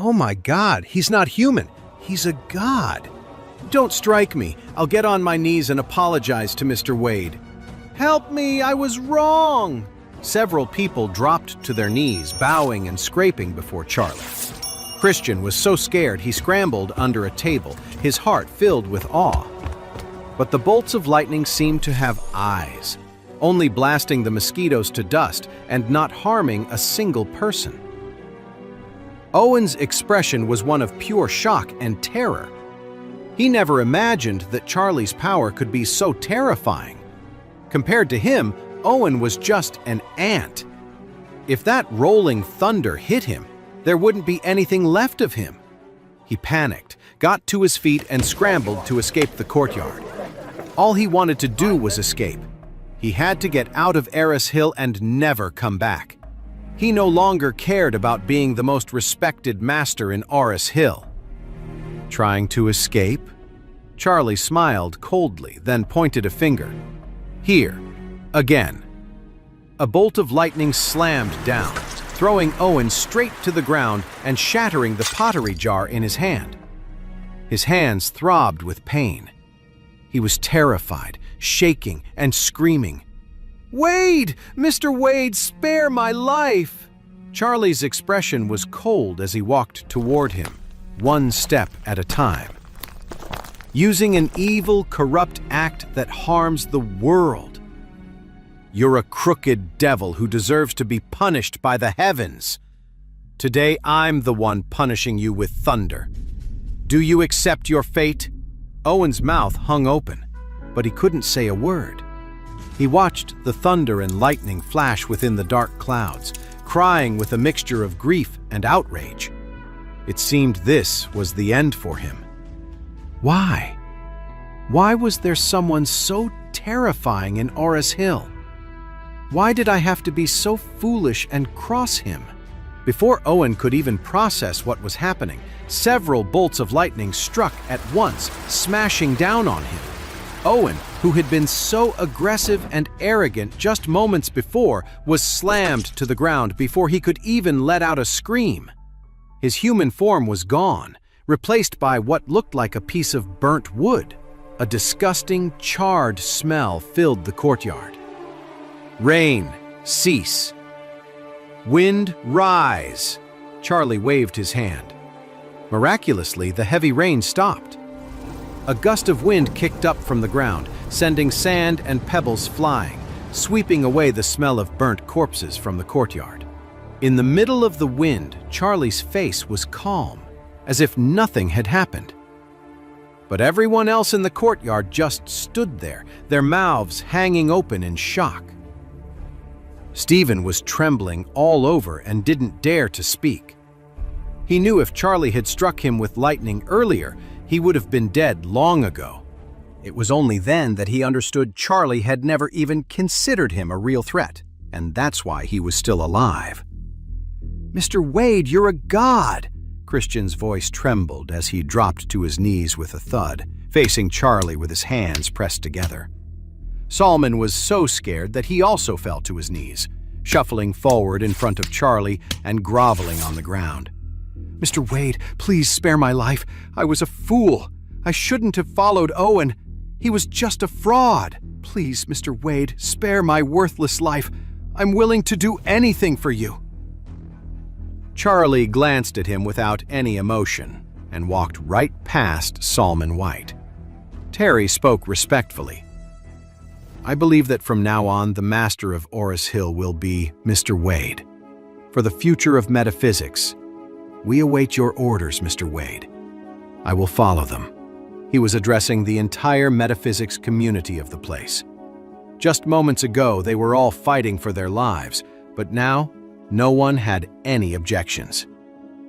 Oh my God, he's not human. He's a god. Don't strike me. I'll get on my knees and apologize to Mr. Wade. Help me, I was wrong. Several people dropped to their knees, bowing and scraping before Charlie. Christian was so scared he scrambled under a table, his heart filled with awe. But the bolts of lightning seemed to have eyes, only blasting the mosquitoes to dust and not harming a single person. Owen's expression was one of pure shock and terror. He never imagined that Charlie's power could be so terrifying. Compared to him, Owen was just an ant. If that rolling thunder hit him, there wouldn't be anything left of him. He panicked, got to his feet, and scrambled to escape the courtyard. All he wanted to do was escape. He had to get out of Orus Hill and never come back. He no longer cared about being the most respected master in Orus Hill. Trying to escape? Charlie smiled coldly, then pointed a finger. Here, again. A bolt of lightning slammed down, throwing Owen straight to the ground and shattering the pottery jar in his hand. His hands throbbed with pain. He was terrified, shaking and screaming. "Wade! Mr. Wade, spare my life!" Charlie's expression was cold as he walked toward him, one step at a time. Using an evil, corrupt act that harms the world. You're a crooked devil who deserves to be punished by the heavens. Today I'm the one punishing you with thunder. Do you accept your fate? Owen's mouth hung open, but he couldn't say a word. He watched the thunder and lightning flash within the dark clouds, crying with a mixture of grief and outrage. It seemed this was the end for him. Why? Why was there someone so terrifying in Orus Hill? Why did I have to be so foolish and cross him? Before Owen could even process what was happening, several bolts of lightning struck at once, smashing down on him. Owen, who had been so aggressive and arrogant just moments before, was slammed to the ground before he could even let out a scream. His human form was gone, replaced by what looked like a piece of burnt wood. A disgusting, charred smell filled the courtyard. Rain, cease. Wind, rise. Charlie waved his hand. Miraculously, the heavy rain stopped. A gust of wind kicked up from the ground, sending sand and pebbles flying, sweeping away the smell of burnt corpses from the courtyard. In the middle of the wind, Charlie's face was calm, as if nothing had happened. But everyone else in the courtyard just stood there, their mouths hanging open in shock. Stephen was trembling all over and didn't dare to speak. He knew if Charlie had struck him with lightning earlier, he would have been dead long ago. It was only then that he understood Charlie had never even considered him a real threat, and that's why he was still alive. "Mr. Wade, you're a god!" Christian's voice trembled as he dropped to his knees with a thud, facing Charlie with his hands pressed together. Solomon was so scared that he also fell to his knees, shuffling forward in front of Charlie and groveling on the ground. "Mr. Wade, please spare my life. I was a fool. I shouldn't have followed Owen. He was just a fraud. Please, Mr. Wade, spare my worthless life. I'm willing to do anything for you." Charlie glanced at him without any emotion and walked right past Solomon White. Terry spoke respectfully. "I believe that from now on, the master of Orus Hill will be Mr. Wade. For the future of metaphysics, we await your orders, Mr. Wade. I will follow them." He was addressing the entire metaphysics community of the place. Just moments ago, they were all fighting for their lives, but now, no one had any objections.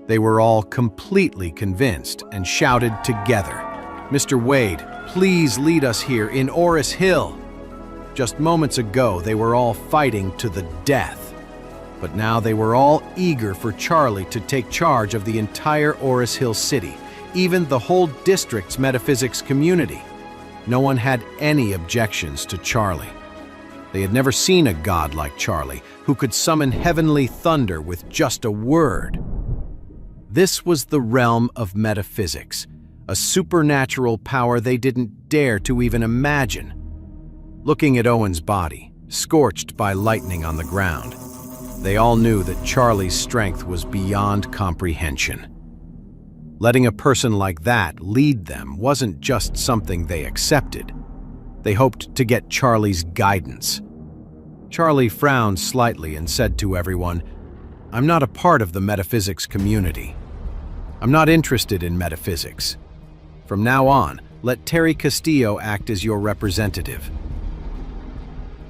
They were all completely convinced and shouted together, "Mr. Wade, please lead us here in Orus Hill." Just moments ago, they were all fighting to the death. But now they were all eager for Charlie to take charge of the entire Orus Hill city, even the whole district's metaphysics community. No one had any objections to Charlie. They had never seen a god like Charlie, who could summon heavenly thunder with just a word. This was the realm of metaphysics, a supernatural power they didn't dare to even imagine. Looking at Owen's body, scorched by lightning on the ground, they all knew that Charlie's strength was beyond comprehension. Letting a person like that lead them wasn't just something they accepted. They hoped to get Charlie's guidance. Charlie frowned slightly and said to everyone, "I'm not a part of the metaphysics community. I'm not interested in metaphysics. From now on, let Terry Castillo act as your representative."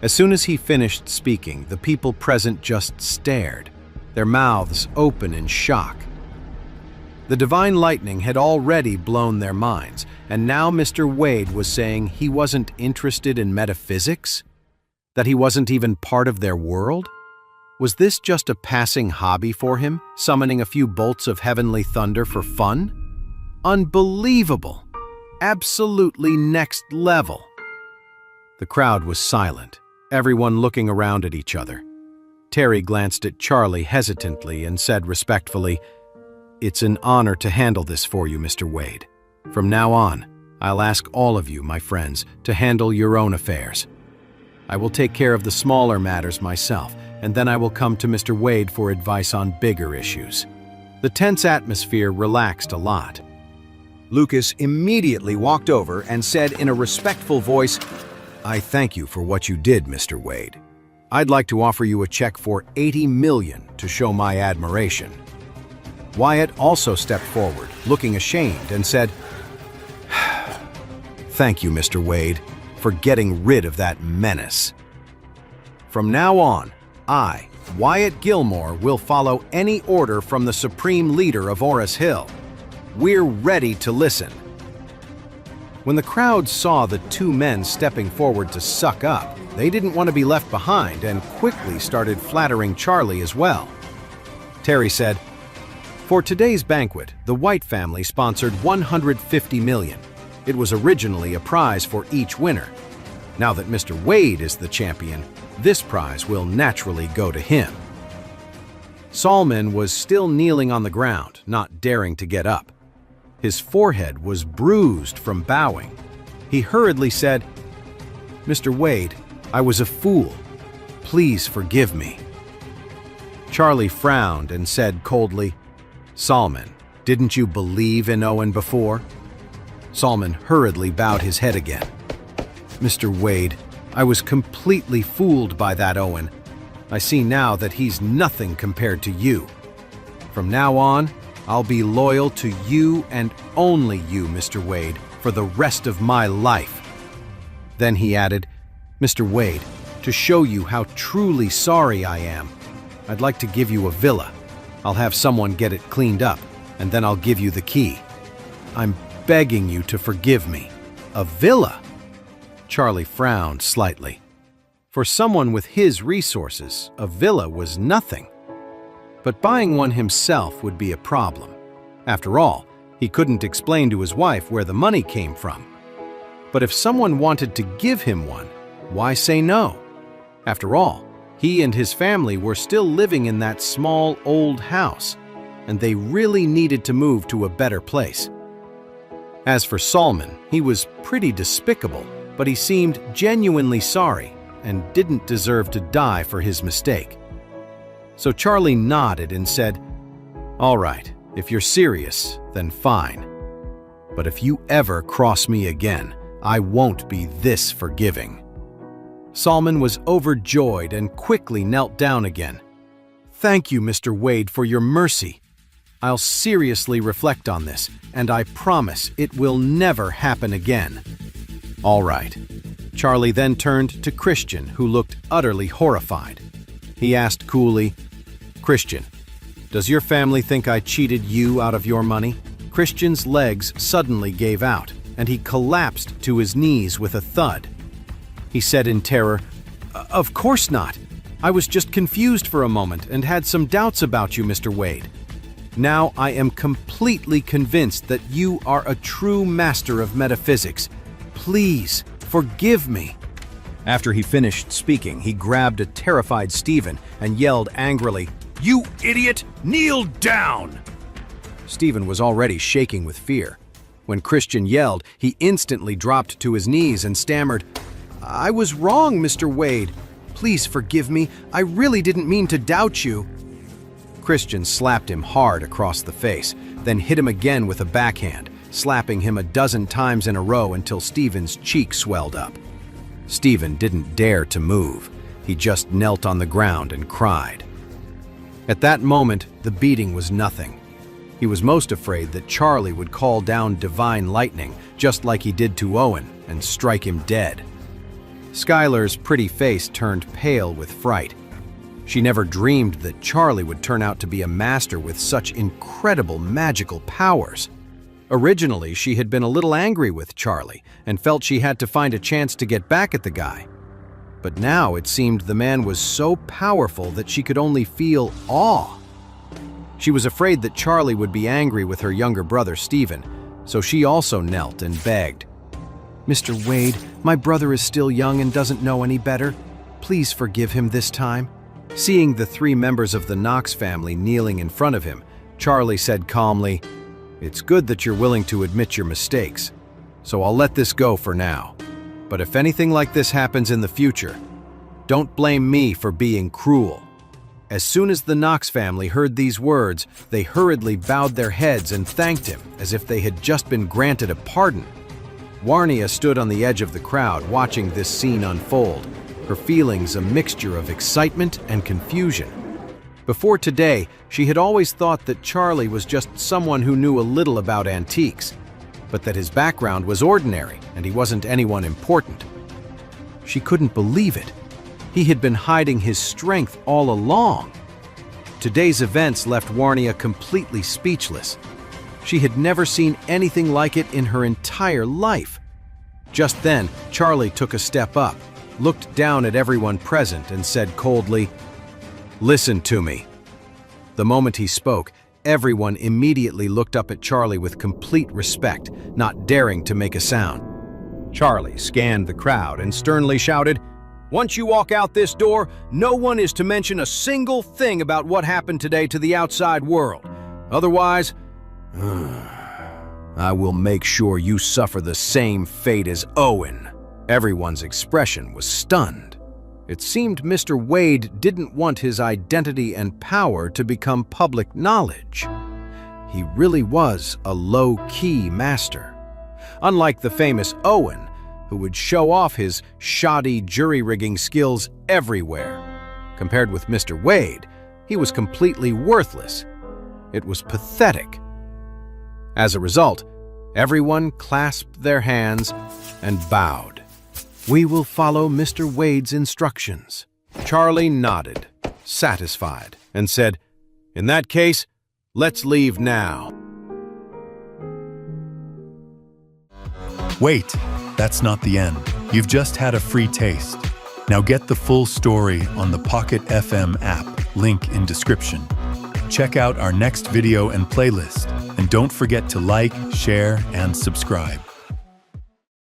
As soon as he finished speaking, the people present just stared, their mouths open in shock. The divine lightning had already blown their minds, and now Mr. Wade was saying he wasn't interested in metaphysics? That he wasn't even part of their world? Was this just a passing hobby for him, summoning a few bolts of heavenly thunder for fun? Unbelievable! Absolutely next level! The crowd was silent, everyone looking around at each other. Terry glanced at Charlie hesitantly and said respectfully, "It's an honor to handle this for you, Mr. Wade. From now on, I'll ask all of you, my friends, to handle your own affairs. I will take care of the smaller matters myself, and then I will come to Mr. Wade for advice on bigger issues." The tense atmosphere relaxed a lot. Lucas immediately walked over and said in a respectful voice, "I thank you for what you did, Mr. Wade. I'd like to offer you a check for $80 million to show my admiration." Wyatt also stepped forward, looking ashamed, and said, "Thank you, Mr. Wade, for getting rid of that menace. From now on, I, Wyatt Gilmore, will follow any order from the Supreme Leader of Orus Hill. We're ready to listen." When the crowd saw the two men stepping forward to suck up, they didn't want to be left behind and quickly started flattering Charlie as well. Terry said, "For today's banquet, the White family sponsored $150 million. It was originally a prize for each winner. Now that Mr. Wade is the champion, this prize will naturally go to him." Solomon was still kneeling on the ground, not daring to get up. His forehead was bruised from bowing. He hurriedly said, "Mr. Wade, I was a fool. Please forgive me." Charlie frowned and said coldly, "Solomon, didn't you believe in Owen before?" Solomon hurriedly bowed his head again. "Mr. Wade, I was completely fooled by that Owen. I see now that he's nothing compared to you. From now on, I'll be loyal to you and only you, Mr. Wade, for the rest of my life." Then he added, "Mr. Wade, to show you how truly sorry I am, I'd like to give you a villa. I'll have someone get it cleaned up, and then I'll give you the key. I'm begging you to forgive me." A villa? Charlie frowned slightly. For someone with his resources, a villa was nothing. But buying one himself would be a problem. After all, he couldn't explain to his wife where the money came from. But if someone wanted to give him one, why say no? After all, he and his family were still living in that small old house, and they really needed to move to a better place. As for Solomon, he was pretty despicable, but he seemed genuinely sorry and didn't deserve to die for his mistake. So Charlie nodded and said, "All right, if you're serious, then fine. But if you ever cross me again, I won't be this forgiving." Solomon was overjoyed and quickly knelt down again. "Thank you, Mr. Wade, for your mercy. I'll seriously reflect on this, and I promise it will never happen again." "All right." Charlie then turned to Christian, who looked utterly horrified. He asked coolly, "Christian, does your family think I cheated you out of your money?" Christian's legs suddenly gave out, and he collapsed to his knees with a thud. He said in terror, "Of course not. I was just confused for a moment and had some doubts about you, Mr. Wade. Now I am completely convinced that you are a true master of metaphysics. Please, forgive me." After he finished speaking, he grabbed a terrified Stephen and yelled angrily, "You idiot! Kneel down!" Stephen was already shaking with fear. When Christian yelled, he instantly dropped to his knees and stammered, "I was wrong, Mr. Wade. Please forgive me. I really didn't mean to doubt you." Christian slapped him hard across the face, then hit him again with a backhand, slapping him a dozen times in a row until Stephen's cheek swelled up. Stephen didn't dare to move. He just knelt on the ground and cried. At that moment, the beating was nothing. He was most afraid that Charlie would call down divine lightning, just like he did to Owen, and strike him dead. Skylar's pretty face turned pale with fright. She never dreamed that Charlie would turn out to be a master with such incredible magical powers. Originally, she had been a little angry with Charlie and felt she had to find a chance to get back at the guy. But now it seemed the man was so powerful that she could only feel awe. She was afraid that Charlie would be angry with her younger brother Stephen, so she also knelt and begged. "Mr. Wade, my brother is still young and doesn't know any better. Please forgive him this time." Seeing the three members of the Knox family kneeling in front of him, Charlie said calmly, "It's good that you're willing to admit your mistakes, so I'll let this go for now. But if anything like this happens in the future, don't blame me for being cruel." As soon as the Knox family heard these words, they hurriedly bowed their heads and thanked him as if they had just been granted a pardon. Warnia stood on the edge of the crowd watching this scene unfold, her feelings a mixture of excitement and confusion. Before today, she had always thought that Charlie was just someone who knew a little about antiques, but that his background was ordinary and he wasn't anyone important. She couldn't believe it. He had been hiding his strength all along. Today's events left Warnia completely speechless. She had never seen anything like it in her entire life. Just then, Charlie took a step up, looked down at everyone present, and said coldly, "Listen to me." The moment he spoke, everyone immediately looked up at Charlie with complete respect, not daring to make a sound. Charlie scanned the crowd and sternly shouted, "Once you walk out this door, no one is to mention a single thing about what happened today to the outside world. Otherwise, I will make sure you suffer the same fate as Owen." Everyone's expression was stunned. It seemed Mr. Wade didn't want his identity and power to become public knowledge. He really was a low-key master. Unlike the famous Owen, who would show off his shoddy jury-rigging skills everywhere. Compared with Mr. Wade, he was completely worthless. It was pathetic. As a result, everyone clasped their hands and bowed. "We will follow Mr. Wade's instructions." Charlie nodded, satisfied, and said, "In that case, let's leave now." Wait, that's not the end. You've just had a free taste. Now get the full story on the Pocket FM app, link in description. Check out our next video and playlist, and don't forget to like, share, and subscribe.